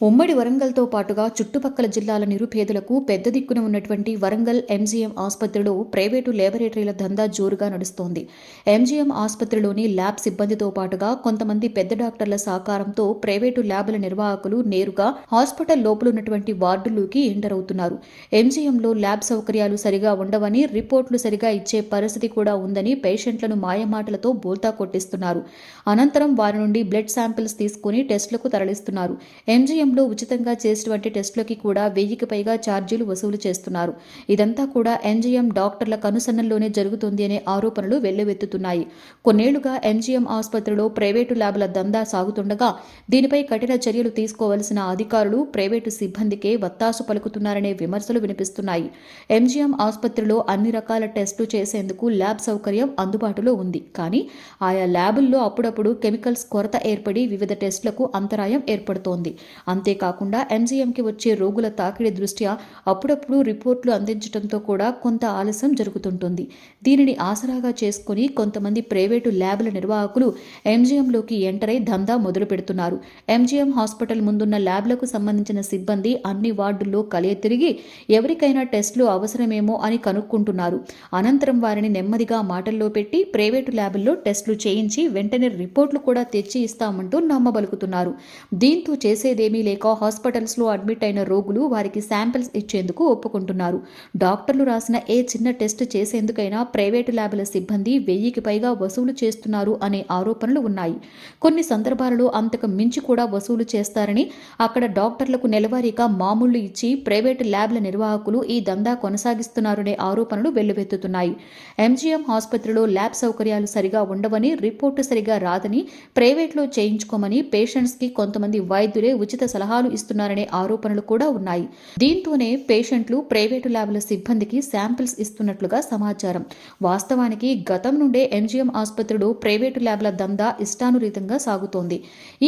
ఉమ్మడి వరంగల్తో పాటుగా చుట్టుపక్కల జిల్లాల నిరుపేదలకు పెద్ద దిక్కున ఉన్నటువంటి వరంగల్ ఎంజీఎం ఆసుపత్రిలో ప్రైవేటు లేబొరేటరీల దందా జోరుగా నడుస్తోంది. ఎంజీఎం ఆసుపత్రిలోని ల్యాబ్ సిబ్బందితో పాటుగా కొంతమంది పెద్ద డాక్టర్ల సహకారంతో ప్రైవేటు ల్యాబుల నిర్వాహకులు నేరుగా హాస్పిటల్ లోపలున్నటువంటి వార్డుల్లోకి ఎంటర్ అవుతున్నారు. ఎంజీఎంలో ల్యాబ్ సౌకర్యాలు సరిగా ఉండవని, రిపోర్టులు సరిగా ఇచ్చే పరిస్థితి కూడా ఉందని పేషెంట్లను మాయమాటలతో బోల్తా కొట్టిస్తున్నారు. అనంతరం వారి నుండి బ్లడ్ శాంపిల్స్ తీసుకుని టెస్టులకు తరలిస్తున్నారు. ఎంజీఎం లో ఉచితంగా చేసినటువంటి టెస్టులకి కూడా 1000కి పైగా ఛార్జీలు వసూలు చేస్తున్నారు. ఇదంతా కూడా ఎంజీఎం డాక్టర్ల కనుసన్నల్లోనే జరుగుతుంది అనే ఆరోపణలు వెల్లువెత్తుతున్నాయి. కొన్నేళ్లుగా ఎంజీఎం ఆసుపత్రిలో ప్రైవేటు ల్యాబ్ల దందా సాగుతుండగా దీనిపై కఠిన చర్యలు తీసుకోవాల్సిన అధికారులు ప్రైవేటు సిబ్బందికే వత్తాసు పలుకుతున్నారనే విమర్శలు వినిపిస్తున్నాయి. ఎంజీఎం ఆసుపత్రిలో అన్ని రకాల టెస్టులు చేసేందుకు ల్యాబ్ సౌకర్యం అందుబాటులో ఉంది. కానీ ఆయా ల్యాబుల్లో అప్పుడప్పుడు కెమికల్స్ కొరత ఏర్పడి వివిధ టెస్టులకు అంతరాయం ఏర్పడుతోంది. అంతేకాకుండా ఎంజీఎంకి వచ్చే రోగుల తాకిడి దృష్ట్యా అప్పుడప్పుడు రిపోర్టులు అందించడంతో కూడా కొంత ఆలస్యం జరుగుతుంటుంది. దీనిని ఆసరాగా చేసుకుని కొంతమంది ప్రైవేటు ల్యాబ్ల నిర్వాహకులు ఎంజీఎంలోకి ఎంటర్ అయి దందా మొదలు పెడుతున్నారు. ఎంజీఎం హాస్పిటల్ ముందున్న ల్యాబ్లకు సంబంధించిన సిబ్బంది అన్ని వార్డుల్లో కలియ తిరిగి ఎవరికైనా టెస్టులు అవసరమేమో అని కనుక్కుంటున్నారు. అనంతరం వారిని నెమ్మదిగా మాటల్లో పెట్టి ప్రైవేటు ల్యాబుల్లో టెస్టులు చేయించి వెంటనే రిపోర్టులు కూడా తెచ్చి ఇస్తామంటూ నమ్మబలుకుతున్నారు. దీంతో చేసేదేమీ లేక హాస్పిటల్స్లో అడ్మిట్ అయిన రోగులు వారికి శాంపిల్స్ ఇచ్చేందుకు ఒప్పుకుంటున్నారు. డాక్టర్లు రాసిన ఏ చిన్న టెస్ట్ చేసేందుకైనా ప్రైవేటు ల్యాబుల సిబ్బంది 1000కి పైగా వసూలు చేస్తున్నారు అనే ఆరోపణలు ఉన్నాయి. కొన్ని సందర్భాలలో అంతకు మించి కూడా వసూలు చేస్తారని, అక్కడ డాక్టర్లకు నెలవారీగా మామూళ్లు ఇచ్చి ప్రైవేటు ల్యాబ్ల నిర్వాహకులు ఈ దందా కొనసాగిస్తున్నారనే ఆరోపణలు వెల్లువెత్తుతున్నాయి. ఎంజీఎం ఆసుపత్రిలో ల్యాబ్ సౌకర్యాలు సరిగా ఉండవని, రిపోర్టు సరిగా రాదని, ప్రైవేట్లో చేయించుకోమని పేషెంట్స్కి కొంతమంది వైద్యులే ఉచిత సలహాలు ఇస్తున్నారనే ఆరోపణలు కూడా ఉన్నాయి. దీంతోనే పేషెంట్లు ప్రైవేటు ల్యాబ్ల సిబ్బందికి శాంపిల్స్ ఇస్తున్నట్లుగా సమాచారం. వాస్తవానికి గతం నుండే ఎంజీఎం ఆసుపత్రిలో ప్రైవేటు ల్యాబ్ల దందా ఇష్టానురీతంగా సాగుతోంది.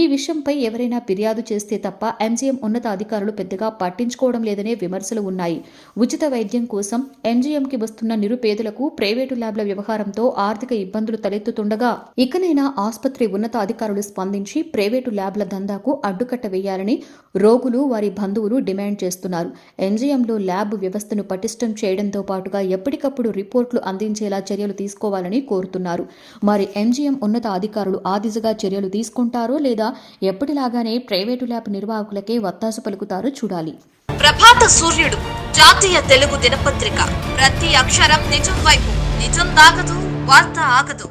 ఈ విషయంపై ఎవరైనా ఫిర్యాదు చేస్తే తప్ప ఎంజీఎం ఉన్నత అధికారులు పెద్దగా పట్టించుకోవడం లేదనే విమర్శలు ఉన్నాయి. ఉచిత వైద్యం కోసం ఎంజీఎంకి వస్తున్న నిరుపేదలకు ప్రైవేటు ల్యాబ్ల వ్యవహారంతో ఆర్థిక ఇబ్బందులు తలెత్తుతుండగా ఇకనైనా ఆసుపత్రి ఉన్నత అధికారులు స్పందించి ప్రైవేటు ల్యాబ్ల దందాకు అడ్డుకట్ట వేయాలని రోగులు, వారి బంధువులు డిమాండ్ చేస్తున్నారు. ఎంజీఎంలో ల్యాబ్ వ్యవస్థను పటిష్టం చేయడంతో పాటుగా ఎప్పటికప్పుడు రిపోర్టులు అందించేలా చర్యలు తీసుకోవాలని కోరుతున్నారు. మరి ఎంజీఎం ఉన్నత అధికారులు ఆ దిశగా చర్యలు తీసుకుంటారో లేదా ఎప్పటిలాగానే ప్రైవేటు ల్యాబ్ నిర్వాహకులకే వత్తాసు పలుకుతారో చూడాలి. ప్రభాత సూర్యుడు జాతీయ తెలుగు దినపత్రిక. ప్రతి అక్షరం నిజం వైపు. నిజం దాగదు, వార్త ఆగదు.